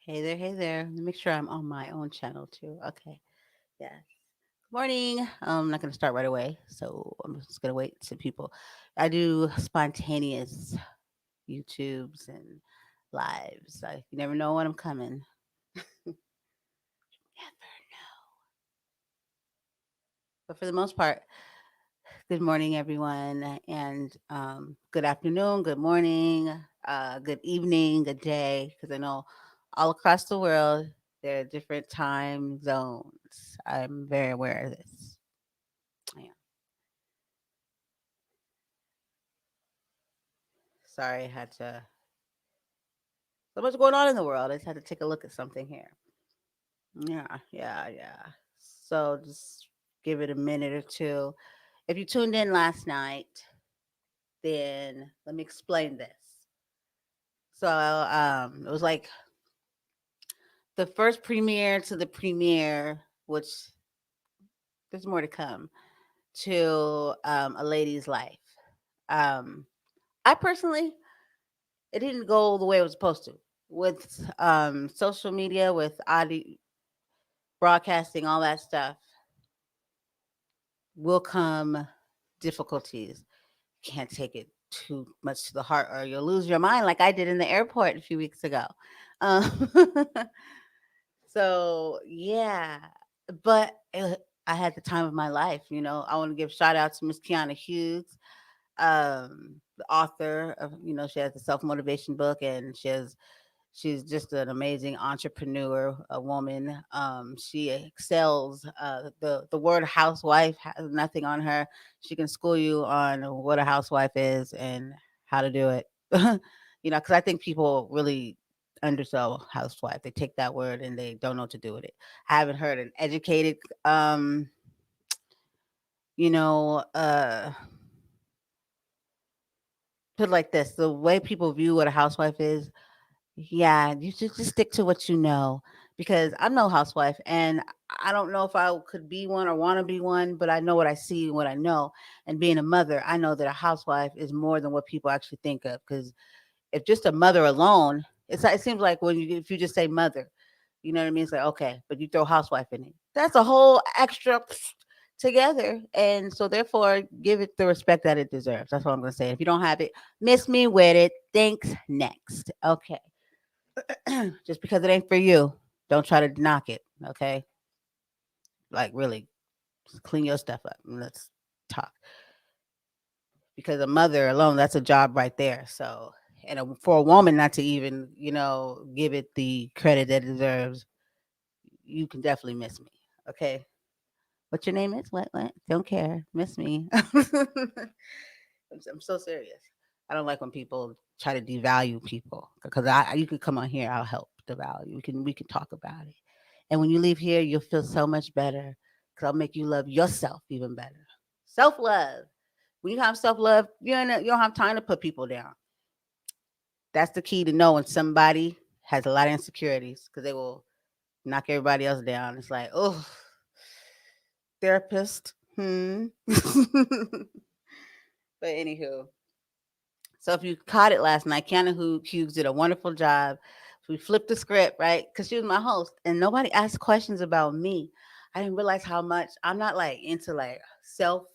Hey there. Let me make sure I'm on my own channel too. Okay. Yes. Morning. I'm not going to start right away, so I'm just going to wait to people. I do spontaneous YouTubes and lives. You never know when I'm coming. Never know. But for the most part, good morning, everyone, and good afternoon, good morning, good evening, good day, because I know all across the world there are different time zones. I'm very aware of this. Yeah. Sorry, I had to. So much going on in the world. I just had to take a look at something here. Yeah. So just give it a minute or two. If you tuned in last night, then let me explain this. So it was like the first premiere to the premiere, which there's more to come, to A Lady's Life. Um, I personally, it didn't go the way it was supposed to. With social media, with audio broadcasting, all that stuff, will come difficulties. Can't take it too much to the heart, or you'll lose your mind, like I did in the airport a few weeks ago. Um, So yeah, but I had the time of my life. I want to give shout out to Miss Kiana Hughes, the author of. She has the self motivation book, and she's just an amazing entrepreneur, a woman. She excels. The word housewife has nothing on her. She can school you on what a housewife is and how to do it. Because I think people really undersell housewife. They take that word and they don't know what to do with it. I haven't heard an educated, you know, uh, put it like this: the way people view what a housewife is. Yeah, you should just stick to what you know, because I'm no housewife and I don't know if I could be one or want to be one, but I know what I see and what I know. And being a mother, I know that a housewife is more than what people actually think of. Because if just a mother alone, it seems like if you just say mother, you know what I mean? It's like, okay, but you throw housewife in it. That's a whole extra together. And so therefore give it the respect that it deserves. That's what I'm gonna say. If you don't have it, miss me with it. Thanks. Next. Okay. Just because it ain't for you, don't try to knock it. Okay. Like really clean your stuff up and let's talk. Because a mother alone, that's a job right there. So for a woman not to even, give it the credit that it deserves, you can definitely miss me. Okay. What your name is? What? Don't care. Miss me. I'm so serious. I don't like when people try to devalue people, because you can come on here. I'll help devalue. We can talk about it. And when you leave here, you'll feel so much better, because I'll make you love yourself even better. Self love. When you have self love, you don't have time to put people down. That's the key to know when somebody has a lot of insecurities, because they will knock everybody else down. It's like, oh, therapist. But anywho, so if you caught it last night, Kiana Hughes did a wonderful job. We flipped the script, right? Because she was my host, and nobody asked questions about me. I didn't realize how much I'm not like into like self,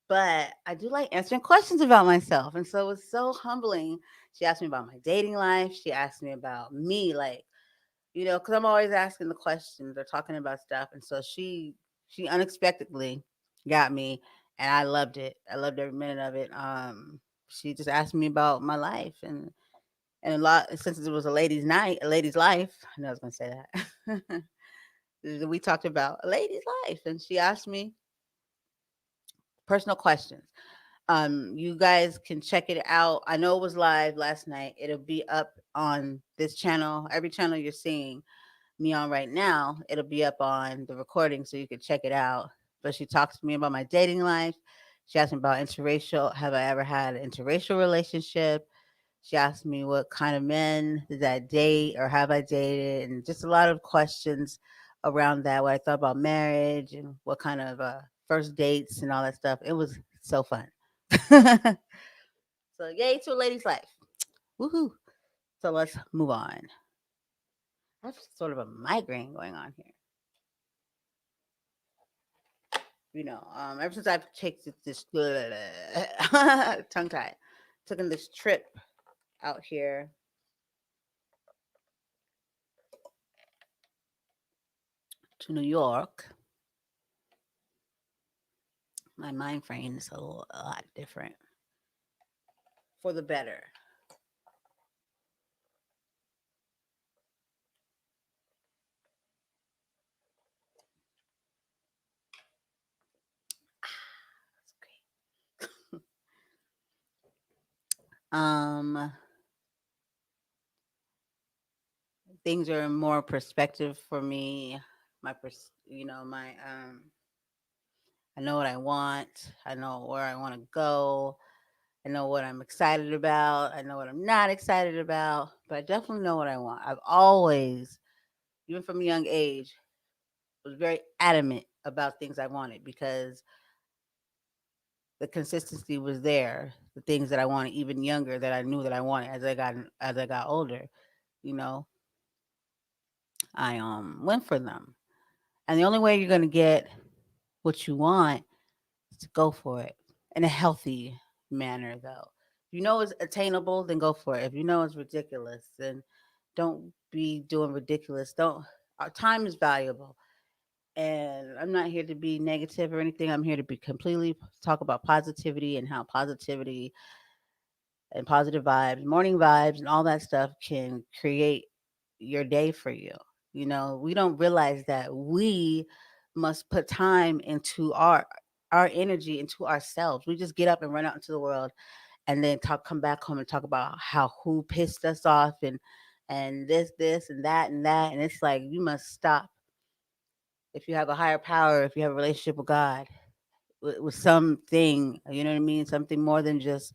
but I do like answering questions about myself, and so it was so humbling. She asked me about my dating life. She asked me about me, like, because I'm always asking the questions or talking about stuff, and so she unexpectedly got me, and I loved it. I loved every minute of it. She just asked me about my life, and a lot, since it was a ladies' night, a lady's life. I know I was gonna say that. We talked about a lady's life, and she asked me personal questions. You guys can check it out. I know it was live last night. It'll be up on this channel, every channel you're seeing me on right now. It'll be up on the recording, so you can check it out. But she talks to me about my dating life. She asked me about interracial. Have I ever had an interracial relationship? She asked me what kind of men did I date or have I dated, and just a lot of questions around that. What I thought about marriage and what kind of first dates and all that stuff. It was so fun. So yay to a lady's life. Woohoo. So let's move on. I have sort of a migraine going on here. Ever since I've taken this tongue tied, taking this trip out here to New York, my mind frame is a lot different for the better. That's great. Things are more perspective for me. I know what I want. I know where I want to go. I know what I'm excited about. I know what I'm not excited about, but I definitely know what I want. I've always, even from a young age, was very adamant about things I wanted because the consistency was there. The things that I wanted, even younger, that I knew that I wanted as I got older, you know, I went for them. And the only way you're gonna get what you want is to go for it in a healthy manner, though. If you know it's attainable, then go for it. If you know it's ridiculous, then don't be doing ridiculous. Don't. Our time is valuable, and I'm not here to be negative or anything. I'm here to be completely talk about positivity and how positivity and positive vibes, morning vibes, and all that stuff can create your day for you. We don't realize that we must put time into our energy into ourselves. We just get up and run out into the world and then come back home and talk about how who pissed us off and this and that. And it's like you must stop. If you have a higher power, if you have a relationship with God, with something, you know what I mean? Something more than just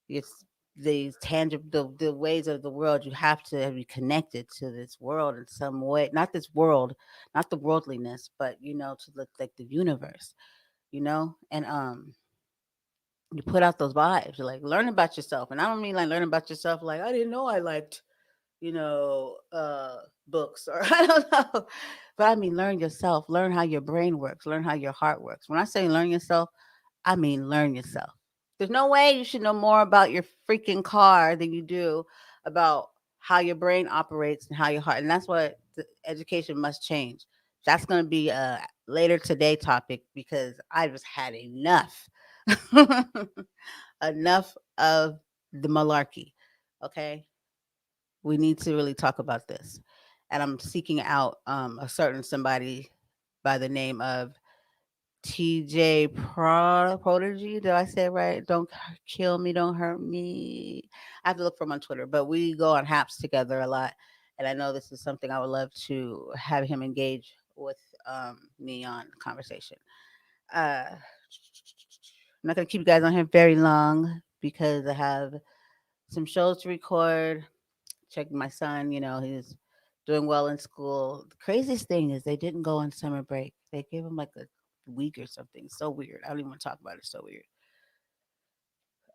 it's these tangible the ways of the world. You have to be connected to this world in some way, not this world, not the worldliness, but to the like the universe, and you put out those vibes. You're like learn about yourself, and I don't mean like learn about yourself like I didn't know I liked you know books or I don't know, but I mean learn yourself, learn how your brain works, learn how your heart works. When I say learn yourself, I mean learn yourself. There's no way you should know more about your freaking car than you do about how your brain operates and how your heart. And that's what the education must change. That's going to be a later today topic because I just had enough. Enough of the malarkey. Okay? We need to really talk about this. And I'm seeking out a certain somebody by the name of TJ Prodigy. Did I say it right? Don't kill me, don't hurt me. I have to look for him on Twitter, but we go on haps together a lot. And I know this is something I would love to have him engage with me on conversation. I'm not going to keep you guys on here very long because I have some shows to record. Check my son, he's doing well in school. The craziest thing is they didn't go on summer break. They gave him like a week or something. So weird. I don't even want to talk about it. It's so weird.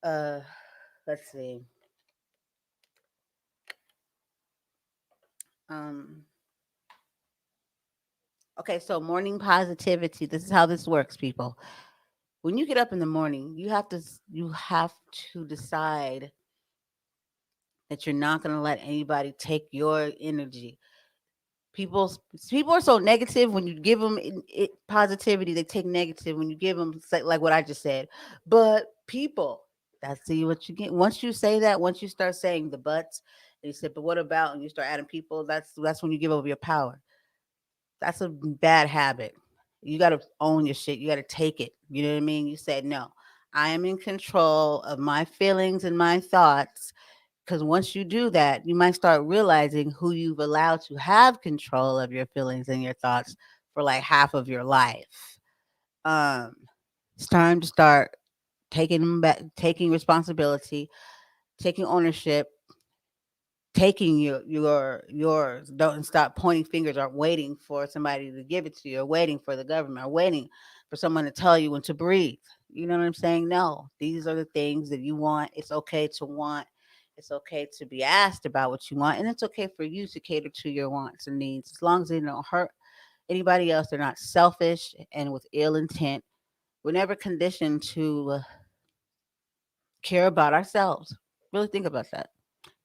Uh let's see. Um okay, so morning positivity. This is how this works, people. When you get up in the morning, you have to decide that you're not going to let anybody take your energy. People are so negative. When you give them positivity, they take negative. When you give them like what I just said, but people, that's see what you get. Once you say that, once you start saying the buts, and you said, but what about, and you start adding people, that's when you give over your power. That's a bad habit. You got to own your shit. You got to take it. You know what I mean? You said no. I am in control of my feelings and my thoughts, because once you do that, you might start realizing who you've allowed to have control of your feelings and your thoughts for like half of your life. Um, it's time to start taking them back, taking responsibility, taking ownership, taking yours. Don't stop pointing fingers or waiting for somebody to give it to you, or waiting for the government, or waiting for someone to tell you when to breathe. You know what I'm saying? No, these are the things that you want. It's okay to want. It's okay to be asked about what you want, and it's okay for you to cater to your wants and needs as long as they don't hurt anybody else. They're not selfish and with ill intent. We're never conditioned to care about ourselves. Really think about that.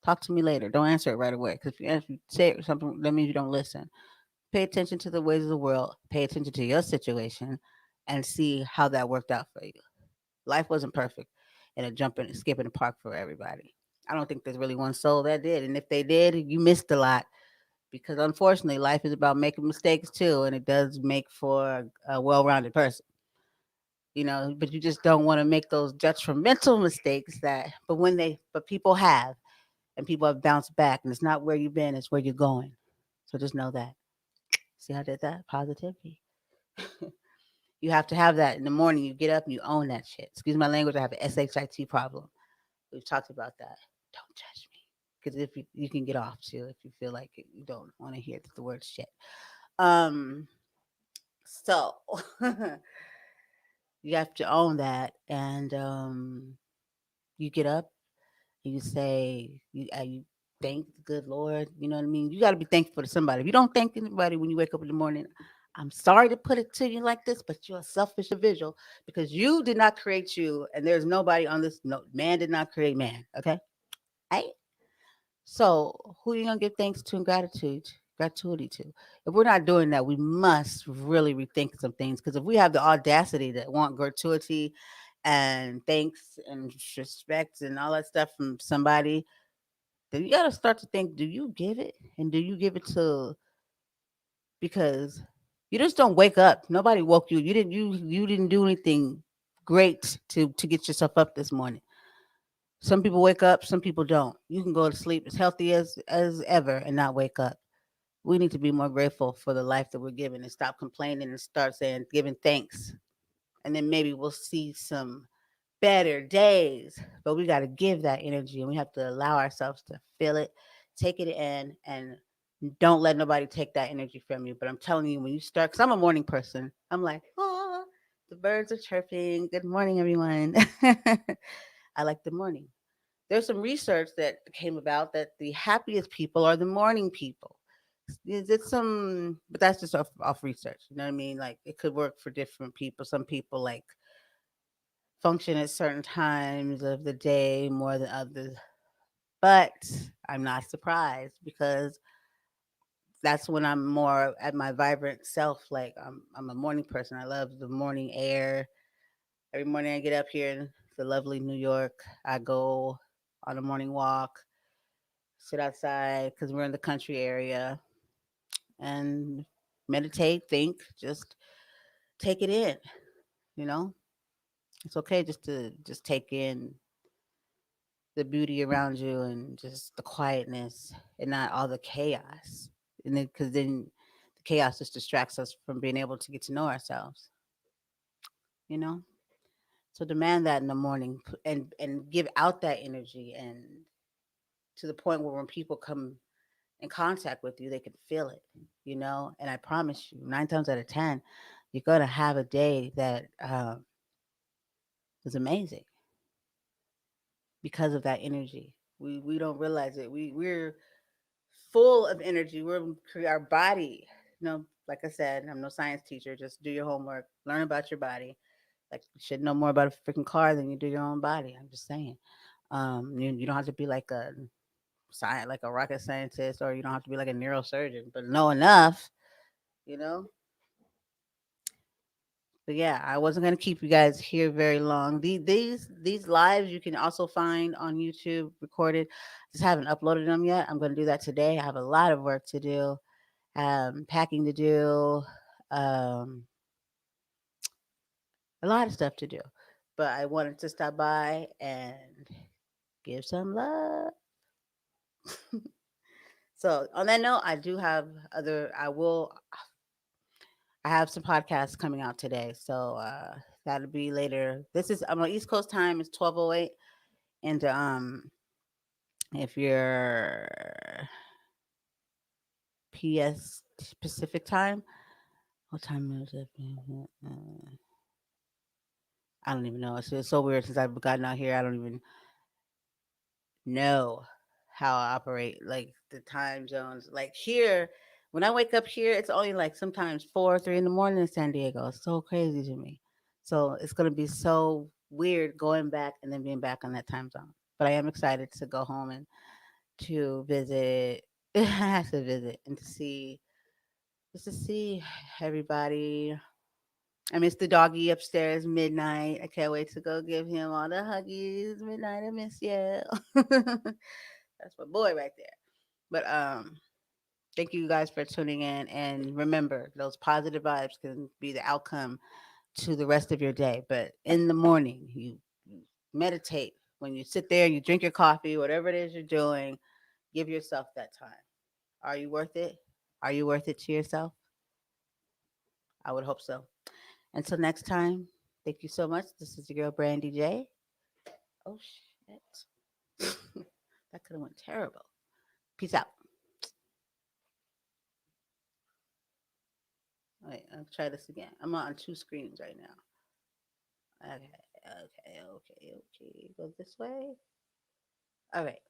Talk to me later. Don't answer it right away. Because if you say something, that means you don't listen. Pay attention to the ways of the world. Pay attention to your situation and see how that worked out for you. Life wasn't perfect and a jumping and skipping the park for everybody. I don't think there's really one soul that did. And if they did, you missed a lot because unfortunately, life is about making mistakes too. And it does make for a well rounded person, but you just don't want to make those detrimental mistakes but people have, and people have bounced back. And it's not where you've been, it's where you're going. So just know that. See how I did that? Positivity. You have to have that in the morning. You get up and you own that shit. Excuse my language. I have an SHIT problem. We've talked about that. Don't judge me. Because if you can get off too if you feel like it, you don't want to hear the word shit. Um, so you have to own that, and you get up and you say you thank the good Lord. You know what I mean? You got to be thankful to somebody. If you don't thank anybody when you wake up in the morning, I'm sorry to put it to you like this, but you're a selfish individual because you did not create you, and there's nobody on this. No man did not create man. Okay, right? So who are you gonna give thanks to and gratitude to? If we're not doing that, we must really rethink some things. Because if we have the audacity to want gratuity and thanks and respect and all that stuff from somebody, then you gotta start to think: do you give it, and do you give it to? Because you just don't wake up. Nobody woke you. You didn't do anything great to get yourself up this morning. Some people wake up, some people don't. You can go to sleep as healthy as ever and not wake up. We need to be more grateful for the life that we're given and stop complaining and start saying giving thanks. And then maybe we'll see some better days. But we got to give that energy and we have to allow ourselves to feel it, take it in, and don't let nobody take that energy from you. But I'm telling you, when you start, because I'm a morning person, I'm like, oh, the birds are chirping. Good morning, everyone. I like the morning. There's some research that came about that the happiest people are the morning people. Is it some, but that's just off research. You know what I mean? Like it could work for different people. Some people like function at certain times of the day more than others. But I'm not surprised because that's when I'm more at my vibrant self. Like I'm a morning person. I love the morning air. Every morning I get up here in the lovely New York. I go on a morning walk, sit outside because we're in the country area and meditate, think, just take it in, you know? It's okay just to just take in the beauty around you and just the quietness and not all the chaos. And then, because then the chaos just distracts us from being able to get to know ourselves, you know? So demand that in the morning and give out that energy and to the point where when people come in contact with you, they can feel it. And I promise you, 9 times out of 10, you're going to have a day that is amazing because of that energy. We don't realize it. We're full of energy. Our body. Like I said, I'm no science teacher. Just do your homework, learn about your body. Like you should know more about a freaking car than you do your own body. I'm just saying. You don't have to be like a science, like a rocket scientist, or you don't have to be like a neurosurgeon, but know enough, you know. But yeah, I wasn't gonna keep you guys here very long. These lives you can also find on YouTube recorded. Just haven't uploaded them yet. I'm gonna do that today. I have a lot of work to do, packing to do, um, a lot of stuff to do. But I wanted to stop by and give some love. So on that note, I do have other. I have some podcasts coming out today, so that'll be later. I'm on East Coast time. It's 12:08, and if you're PS Pacific time, what time is it? I don't even know. It's so weird since I've gotten out here. I don't even know how I operate, like the time zones. Like here, when I wake up here, it's only like sometimes 4 or 3 in the morning in San Diego. It's so crazy to me. So it's gonna be so weird going back and then being back on that time zone. But I am excited to go home and to visit. I have to visit and to see, just to see everybody. I miss the doggy upstairs midnight. I can't wait to go give him all the huggies. Midnight, I miss you. That's my boy right there. But thank you guys for tuning in. And remember, those positive vibes can be the outcome to the rest of your day. But in the morning, you meditate. When you sit there, you drink your coffee, whatever it is you're doing, give yourself that time. Are you worth it? Are you worth it to yourself? I would hope so. Until next time, thank you so much. This is your girl Brandy J. Oh shit. That could have went terrible. Peace out. Wait, I'll try this again. I'm on two screens right now. Okay, okay. Go this way. All right.